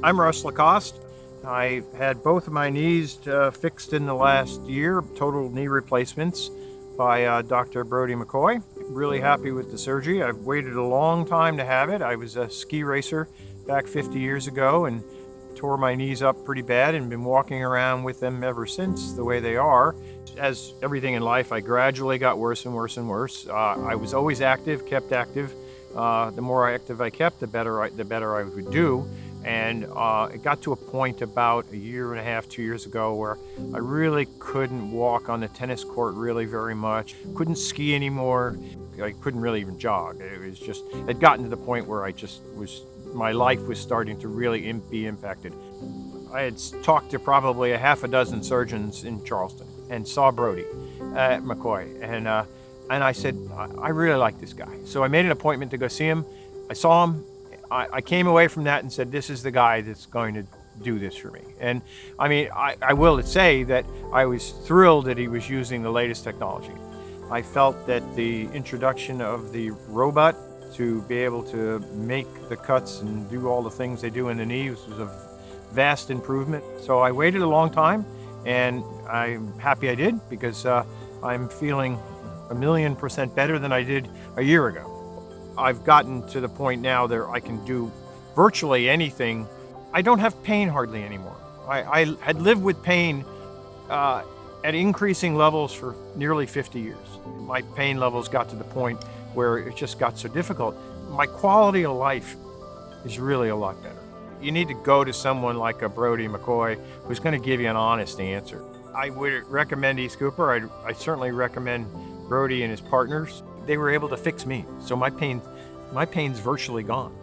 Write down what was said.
I'm Russ Lacoste. I had both of my knees fixed in the last year, total knee replacements by Dr. Brodie McKoy. Really happy with the surgery. I've waited a long time to have it. I was a ski racer back 50 years ago and tore my knees up pretty bad and been walking around with them ever since the way they are. As everything in life, I gradually got worse and worse and worse. I was always active, kept active. The more active I kept, the better I would do. And it got to a point about a year and a half, 2 years ago, where I really couldn't walk on the tennis court really very much, couldn't ski anymore. I couldn't really even jog. It was just, it had gotten to the point where my life was starting to really be impacted. I had talked to probably a half a dozen surgeons in Charleston and saw Brodie McKoy. And I said, I really like this guy. So I made an appointment to go see him. I saw him. I came away from that and said, this is the guy that's going to do this for me. And I mean, I will say that I was thrilled that he was using the latest technology. I felt that the introduction of the robot to be able to make the cuts and do all the things they do in the knee was a vast improvement. So I waited a long time, and I'm happy I did, because I'm feeling 1,000,000% better than I did a year ago. I've gotten to the point now that I can do virtually anything. I don't have pain hardly anymore. I had lived with pain at increasing levels for nearly 50 years. My pain levels got to the point where it just got so difficult. My quality of life is really a lot better. You need to go to someone like a Brodie McKoy who's going to give you an honest answer. I would recommend East Cooper. I certainly recommend Brodie and his partners. They were able to fix me, so my pain's virtually gone.